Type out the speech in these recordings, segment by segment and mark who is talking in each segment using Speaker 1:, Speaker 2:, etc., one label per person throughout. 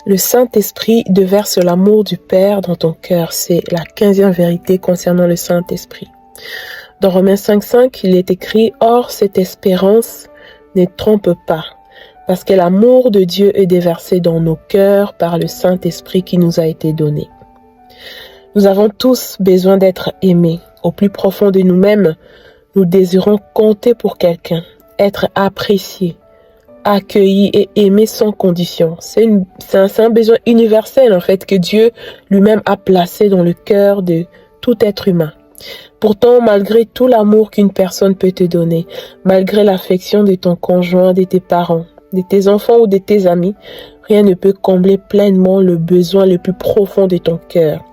Speaker 1: Le Saint-Esprit déverse l'amour du Père dans ton cœur. C'est la 15e vérité concernant le Saint-Esprit. Dans Romains 5,5, il est écrit « Or, cette espérance ne trompe pas, parce que l'amour de Dieu est déversé dans nos cœurs par le Saint-Esprit qui nous a été donné. » Nous avons tous besoin d'être aimés. Au plus profond de nous-mêmes, nous désirons compter pour quelqu'un, être appréciés, accueillis et aimés sans condition. C'est un besoin universel en fait que Dieu lui-même a placé dans le cœur de tout être humain. Pourtant, malgré tout l'amour qu'une personne peut te donner, malgré l'affection de ton conjoint, de tes parents, de tes enfants ou de tes amis, rien ne peut combler pleinement le besoin le plus profond de ton cœur.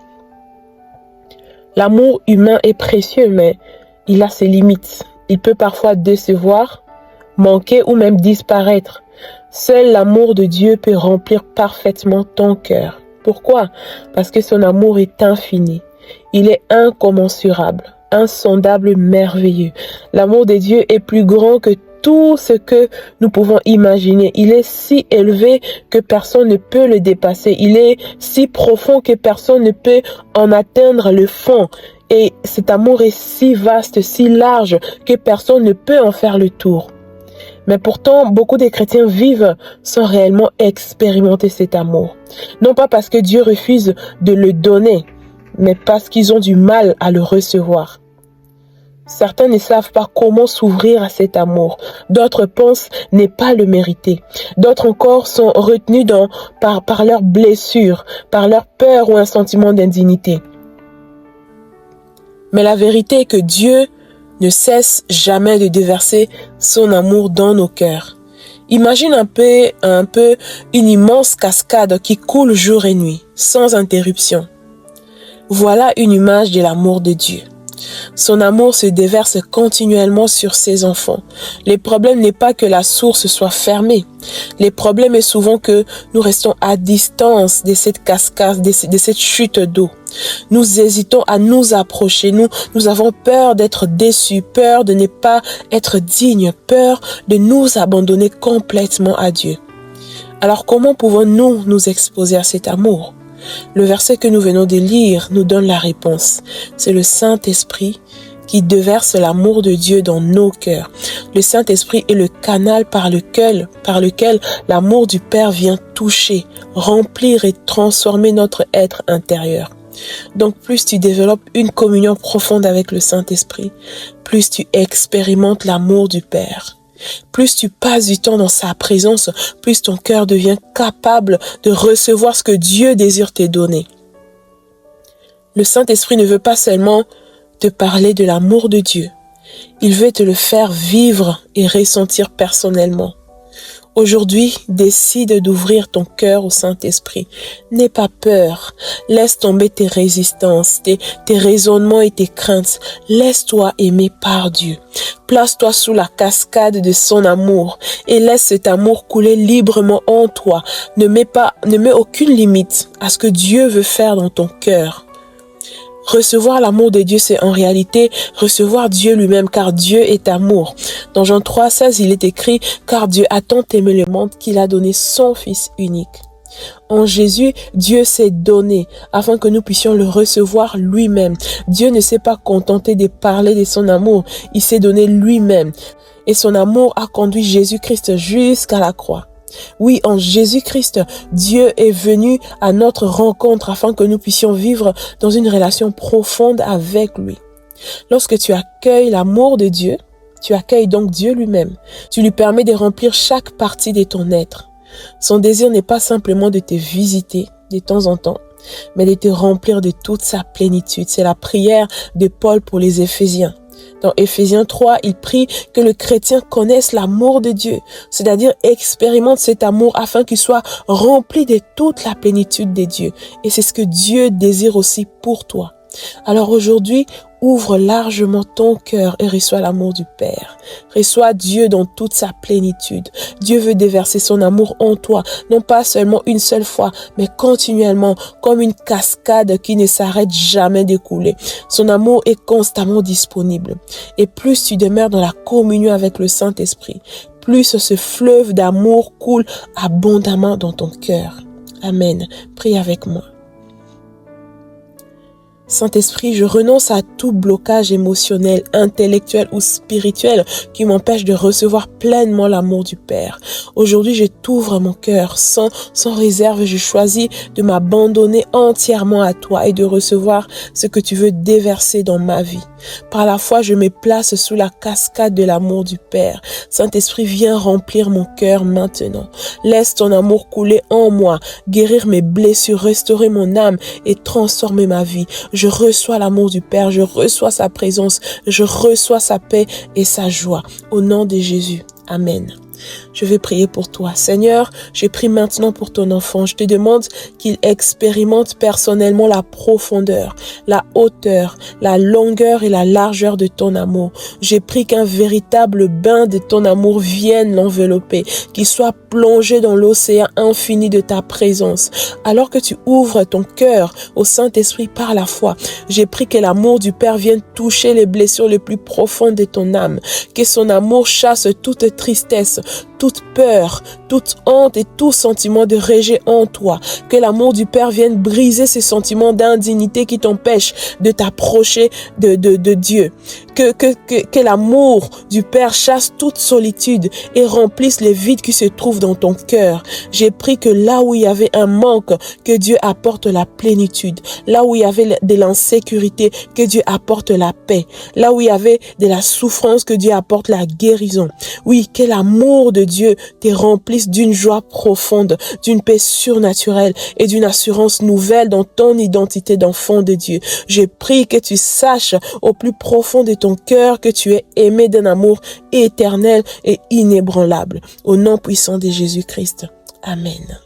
Speaker 1: L'amour humain est précieux, mais il a ses limites. Il peut parfois décevoir, manquer ou même disparaître. Seul l'amour de Dieu peut remplir parfaitement ton cœur. Pourquoi? Parce que son amour est infini. Il est incommensurable, insondable, merveilleux. L'amour de Dieu est plus grand que tout ce que nous pouvons imaginer. Il est si élevé que personne ne peut le dépasser. Il est si profond que personne ne peut en atteindre le fond. Et cet amour est si vaste, si large que personne ne peut en faire le tour. Mais pourtant, beaucoup de chrétiens vivent sans réellement expérimenter cet amour. Non pas parce que Dieu refuse de le donner, mais parce qu'ils ont du mal à le recevoir. Certains ne savent pas comment s'ouvrir à cet amour. D'autres pensent ne pas le mériter. D'autres encore sont retenus par leurs blessures, par leur peur ou un sentiment d'indignité. Mais la vérité est que Dieu ne cesse jamais de déverser son amour dans nos cœurs. Imagine un peu une immense cascade qui coule jour et nuit, sans interruption. Voilà une image de l'amour de Dieu. Son amour se déverse continuellement sur ses enfants. Le problème n'est pas que la source soit fermée. Le problème est souvent que nous restons à distance de cette cascade, de cette chute d'eau. Nous hésitons à nous approcher. Nous avons peur d'être déçus, peur de ne pas être dignes, peur de nous abandonner complètement à Dieu. Alors comment pouvons-nous nous exposer à cet amour? Le verset que nous venons de lire nous donne la réponse. C'est le Saint-Esprit qui déverse l'amour de Dieu dans nos cœurs. Le Saint-Esprit est le canal par lequel l'amour du Père vient toucher, remplir et transformer notre être intérieur. Donc plus tu développes une communion profonde avec le Saint-Esprit, plus tu expérimentes l'amour du Père. Plus tu passes du temps dans sa présence, plus ton cœur devient capable de recevoir ce que Dieu désire te donner. Le Saint-Esprit ne veut pas seulement te parler de l'amour de Dieu. Il veut te le faire vivre et ressentir personnellement. Aujourd'hui, décide d'ouvrir ton cœur au Saint-Esprit. N'aie pas peur. Laisse tomber tes résistances, tes raisonnements et tes craintes. Laisse-toi aimer par Dieu. Place-toi sous la cascade de son amour et laisse cet amour couler librement en toi. Ne mets aucune limite à ce que Dieu veut faire dans ton cœur. Recevoir l'amour de Dieu, c'est en réalité recevoir Dieu lui-même, car Dieu est amour. Dans Jean 3,16, il est écrit « Car Dieu a tant aimé le monde qu'il a donné son Fils unique ». En Jésus, Dieu s'est donné afin que nous puissions le recevoir lui-même. Dieu ne s'est pas contenté de parler de son amour, il s'est donné lui-même. Et son amour a conduit Jésus-Christ jusqu'à la croix. Oui, en Jésus-Christ, Dieu est venu à notre rencontre afin que nous puissions vivre dans une relation profonde avec lui. Lorsque tu accueilles l'amour de Dieu, tu accueilles donc Dieu lui-même. Tu lui permets de remplir chaque partie de ton être. Son désir n'est pas simplement de te visiter de temps en temps, mais de te remplir de toute sa plénitude. C'est la prière de Paul pour les Éphésiens. Dans Éphésiens 3, il prie que le chrétien connaisse l'amour de Dieu, c'est-à-dire expérimente cet amour afin qu'il soit rempli de toute la plénitude de Dieu. Et c'est ce que Dieu désire aussi pour toi. Alors aujourd'hui, ouvre largement ton cœur et reçois l'amour du Père. Reçois Dieu dans toute sa plénitude. Dieu veut déverser son amour en toi, non pas seulement une seule fois, mais continuellement, comme une cascade qui ne s'arrête jamais de couler. Son amour est constamment disponible. Et plus tu demeures dans la communion avec le Saint-Esprit, plus ce fleuve d'amour coule abondamment dans ton cœur. Amen. Prie avec moi. Saint-Esprit, je renonce à tout blocage émotionnel, intellectuel ou spirituel qui m'empêche de recevoir pleinement l'amour du Père. Aujourd'hui, je t'ouvre mon cœur. Sans réserve, je choisis de m'abandonner entièrement à toi et de recevoir ce que tu veux déverser dans ma vie. Par la foi, je me place sous la cascade de l'amour du Père. Saint-Esprit, viens remplir mon cœur maintenant. Laisse ton amour couler en moi, guérir mes blessures, restaurer mon âme et transformer ma vie. Je reçois l'amour du Père, je reçois sa présence, je reçois sa paix et sa joie. Au nom de Jésus. Amen. Je vais prier pour toi. Seigneur, je prie maintenant pour ton enfant. Je te demande qu'il expérimente personnellement la profondeur, la hauteur, la longueur et la largeur de ton amour. J'ai pris qu'un véritable bain de ton amour vienne l'envelopper, qu'il soit plongé dans l'océan infini de ta présence. Alors que tu ouvres ton cœur au Saint-Esprit par la foi, j'ai pris que l'amour du Père vienne toucher les blessures les plus profondes de ton âme, que son amour chasse toute tristesse, toute peur, toute honte et tout sentiment de rejet en toi. Que l'amour du Père vienne briser ces sentiments d'indignité qui t'empêchent de t'approcher de Dieu. Que l'amour du Père chasse toute solitude et remplisse les vides qui se trouvent dans ton cœur. J'ai pris que là où il y avait un manque, que Dieu apporte la plénitude. Là où il y avait de l'insécurité, que Dieu apporte la paix. Là où il y avait de la souffrance, que Dieu apporte la guérison. Oui, que l'amour de Dieu te remplisse d'une joie profonde, d'une paix surnaturelle et d'une assurance nouvelle dans ton identité d'enfant de Dieu. Je prie que tu saches au plus profond de ton cœur que tu es aimé d'un amour éternel et inébranlable. Au nom puissant de Jésus-Christ. Amen.